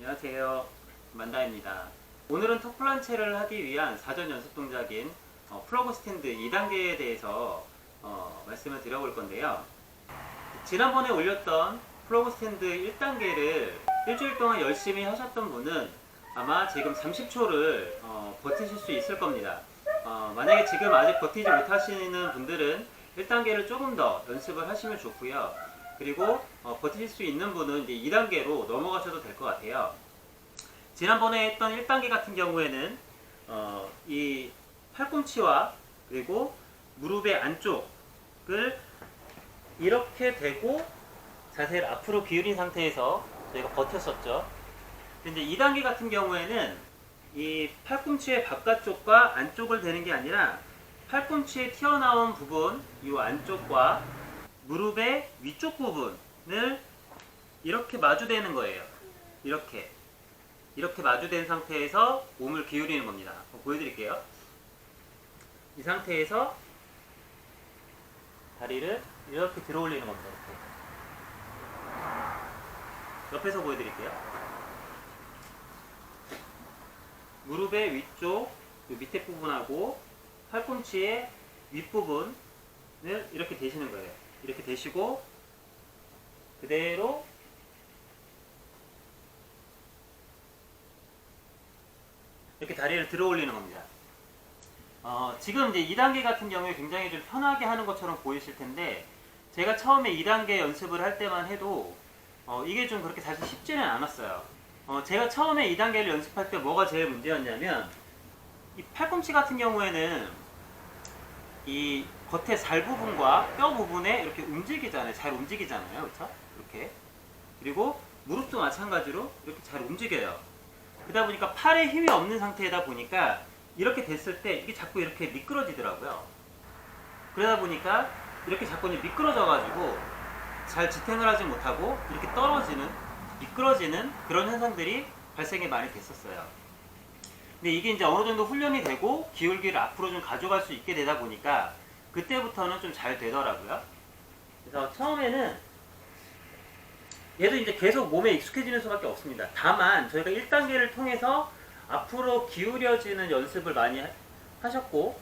안녕하세요, 만다입니다. 오늘은 턱플란체를 하기 위한 사전 연습 동작인 플러그 스탠드 2단계에 대해서 말씀을 드려볼 건데요. 지난번에 올렸던 플러그 스탠드 1단계를 일주일 동안 열심히 하셨던 분은 아마 지금 30초를 버티실 수 있을 겁니다. 만약에 지금 아직 버티지 못하시는 분들은 1단계를 조금 더 연습을 하시면 좋고요. 그리고 버티실 수 있는 분은 이제 2단계로 넘어가셔도 될 것 같아요. 지난번에 했던 1단계 같은 경우에는 이 팔꿈치와 그리고 무릎의 안쪽을 이렇게 대고 자세를 앞으로 기울인 상태에서 저희가 버텼었죠. 근데 2단계 같은 경우에는 이 팔꿈치의 바깥쪽과 안쪽을 대는 게 아니라 팔꿈치에 튀어나온 부분, 이 안쪽과 무릎의 위쪽 부분을 이렇게 마주대는 거예요. 이렇게 마주된 상태에서 몸을 기울이는 겁니다. 보여드릴게요. 이 상태에서 다리를 이렇게 들어 올리는 겁니다. 이렇게. 옆에서 보여드릴게요. 무릎의 위쪽, 밑에 부분하고 팔꿈치의 윗부분을 이렇게 대시는 거예요. 이렇게 대시고 그대로 이렇게 다리를 들어 올리는 겁니다. 지금 이제 2단계 같은 경우에 굉장히 좀 편하게 하는 것처럼 보이실 텐데, 제가 처음에 2단계 연습을 할 때만 해도 이게 좀 그렇게 사실 쉽지는 않았어요. 제가 처음에 2단계를 연습할 때 뭐가 제일 문제였냐면, 이 팔꿈치 같은 경우에는 이 겉에 살 부분과 뼈 부분에 이렇게 움직이잖아요. 잘 움직이잖아요. 그렇죠? 이렇게. 그리고 무릎도 마찬가지로 이렇게 잘 움직여요. 그러다 보니까 팔에 힘이 없는 상태이다 보니까 이렇게 됐을 때 이게 자꾸 이렇게 미끄러지더라고요. 그러다 보니까 이렇게 자꾸 미끄러져가지고 잘 지탱을 하지 못하고 이렇게 떨어지는, 미끄러지는 그런 현상들이 발생이 많이 됐었어요. 근데 이게 이제 어느 정도 훈련이 되고 기울기를 앞으로 좀 가져갈 수 있게 되다 보니까 그때부터는 좀 잘 되더라고요. 그래서 처음에는 얘도 이제 계속 몸에 익숙해지는 수밖에 없습니다. 다만 저희가 1단계를 통해서 앞으로 기울여지는 연습을 많이 하셨고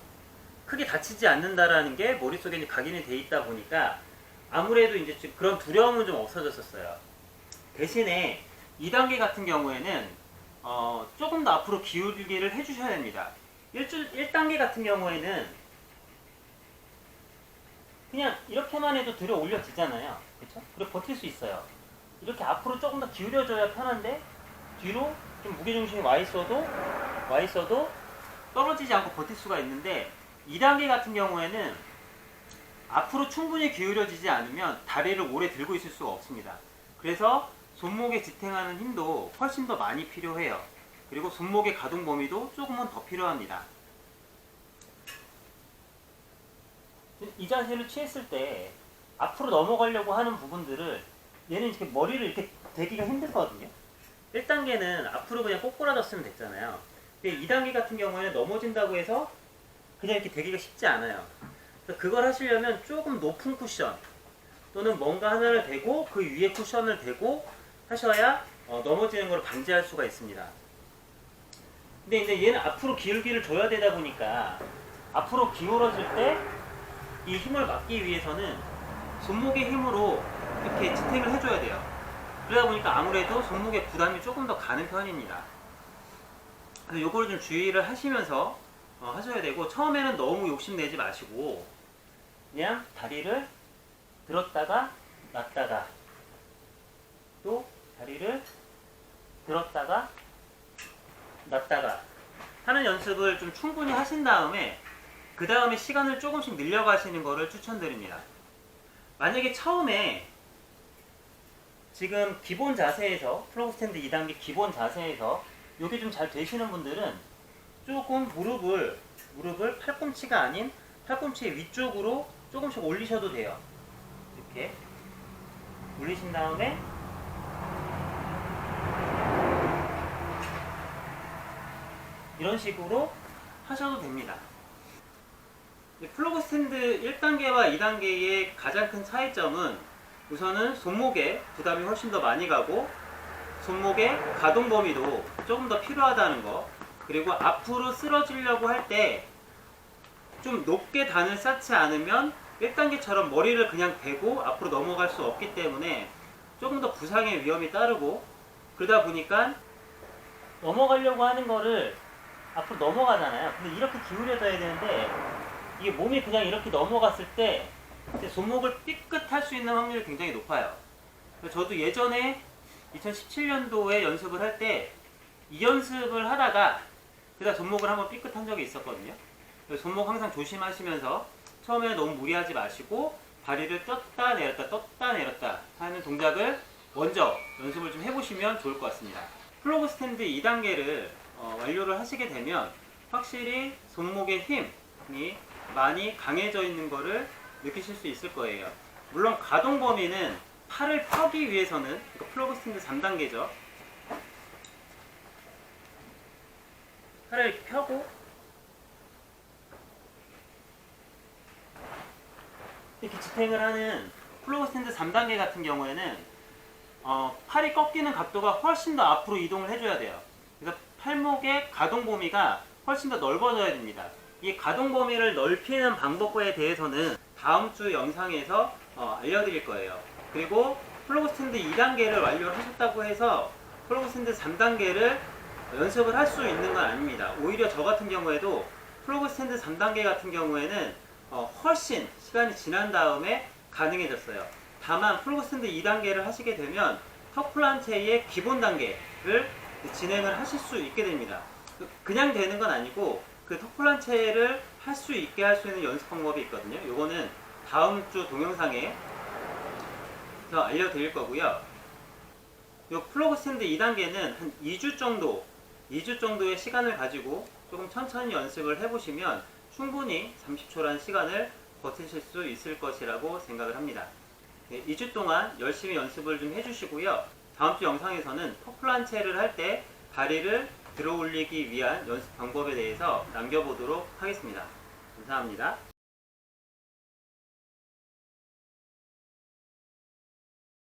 크게 다치지 않는다라는 게 머릿속에 이제 각인이 돼 있다 보니까 아무래도 이제 그런 두려움은 좀 없어졌었어요. 대신에 2단계 같은 경우에는 조금 더 앞으로 기울기를 해주셔야 됩니다. 1단계 같은 경우에는 그냥 이렇게만 해도 들어 올려지잖아요. 그렇죠? 그리고 버틸 수 있어요. 이렇게 앞으로 조금 더 기울여줘야 편한데 뒤로 좀 무게중심이 와 있어도 떨어지지 않고 버틸 수가 있는데, 2단계 같은 경우에는 앞으로 충분히 기울여지지 않으면 다리를 오래 들고 있을 수가 없습니다. 그래서 손목에 지탱하는 힘도 훨씬 더 많이 필요해요. 그리고 손목의 가동 범위도 조금은 더 필요합니다. 이 자세를 취했을 때 앞으로 넘어가려고 하는 부분들을 얘는 이렇게 머리를 이렇게 대기가 힘들거든요. 1단계는 앞으로 그냥 꼬꾸라졌으면 됐잖아요. 근데 2단계 같은 경우에는 넘어진다고 해서 그냥 이렇게 대기가 쉽지 않아요. 그래서 그걸 하시려면 조금 높은 쿠션 또는 뭔가 하나를 대고 그 위에 쿠션을 대고 하셔야 넘어지는 걸 방지할 수가 있습니다. 근데 이제 얘는 앞으로 기울기를 줘야 되다 보니까 앞으로 기울어질 때 이 힘을 막기 위해서는 손목의 힘으로 이렇게 지탱을 해줘야 돼요. 그러다 보니까 아무래도 손목에 부담이 조금 더 가는 편입니다. 그래서 요거를 좀 주의를 하시면서 하셔야 되고, 처음에는 너무 욕심내지 마시고 그냥 다리를 들었다가 놨다가 또 다리를 들었다가 놨다가 하는 연습을 좀 충분히 하신 다음에 그 다음에 시간을 조금씩 늘려가시는 것을 추천드립니다. 만약에 처음에 지금 기본 자세에서 플러그 스탠드 2단계 기본 자세에서 이게 좀 잘 되시는 분들은 조금 무릎을 팔꿈치가 아닌 팔꿈치의 위쪽으로 조금씩 올리셔도 돼요. 이렇게 올리신 다음에 이런 식으로 하셔도 됩니다. 플러그 스탠드 1단계와 2단계의 가장 큰 차이점은 우선은 손목에 부담이 훨씬 더 많이 가고 손목의 가동 범위도 조금 더 필요하다는 거, 그리고 앞으로 쓰러지려고 할 때 좀 높게 단을 쌓지 않으면 1단계처럼 머리를 그냥 대고 앞으로 넘어갈 수 없기 때문에 조금 더 부상의 위험이 따르고, 그러다 보니까 넘어가려고 하는 거를 앞으로 넘어가잖아요. 근데 이렇게 기울여져야 되는데 이게 몸이 그냥 이렇게 넘어갔을 때 손목을 삐끗할 수 있는 확률이 굉장히 높아요. 저도 예전에 2017년도에 연습을 할 때 이 연습을 하다가 그다음 손목을 한번 삐끗한 적이 있었거든요. 그래서 손목 항상 조심하시면서 처음에는 너무 무리하지 마시고 다리를 떴다 내렸다 떴다 내렸다 하는 동작을 먼저 연습을 좀 해보시면 좋을 것 같습니다. 플로그 스탠드 2단계를 완료를 하시게 되면 확실히 손목의 힘이 많이 강해져 있는 것을 느끼실 수 있을 거예요. 물론 가동 범위는 팔을 펴기 위해서는, 플로그 스탠드 3단계죠. 팔을 이렇게 펴고 이렇게 지탱을 하는 플로그 스탠드 3단계 같은 경우에는 팔이 꺾이는 각도가 훨씬 더 앞으로 이동을 해줘야 돼요. 그래서 팔목의 가동 범위가 훨씬 더 넓어져야 됩니다. 이 가동 범위를 넓히는 방법에 대해서는 다음 주 영상에서 알려드릴 거예요. 그리고 플로그 스탠드 2단계를 완료를 하셨다고 해서 플로그 스탠드 3단계를 연습을 할 수 있는 건 아닙니다. 오히려 저 같은 경우에도 플로그 스탠드 3단계 같은 경우에는 훨씬 시간이 지난 다음에 가능해졌어요. 다만 플로그 스탠드 2단계를 하시게 되면 턱 플란체의 기본 단계를 진행을 하실 수 있게 됩니다. 그냥 되는 건 아니고 그 턱 플란체를 할 수 있게 할 수 있는 연습 방법이 있거든요. 요거는 다음 주 동영상에 더 알려드릴 거고요. 요 플로그 스탠드 2단계는 한 2주 정도의 시간을 가지고 조금 천천히 연습을 해보시면 충분히 30초라는 시간을 버티실 수 있을 것이라고 생각을 합니다. 2주 동안 열심히 연습을 좀 해주시고요. 다음 주 영상에서는 턱 플란체를 할 때 다리를 들어 올리기 위한 연습 방법에 대해서 남겨보도록 하겠습니다. 감사합니다.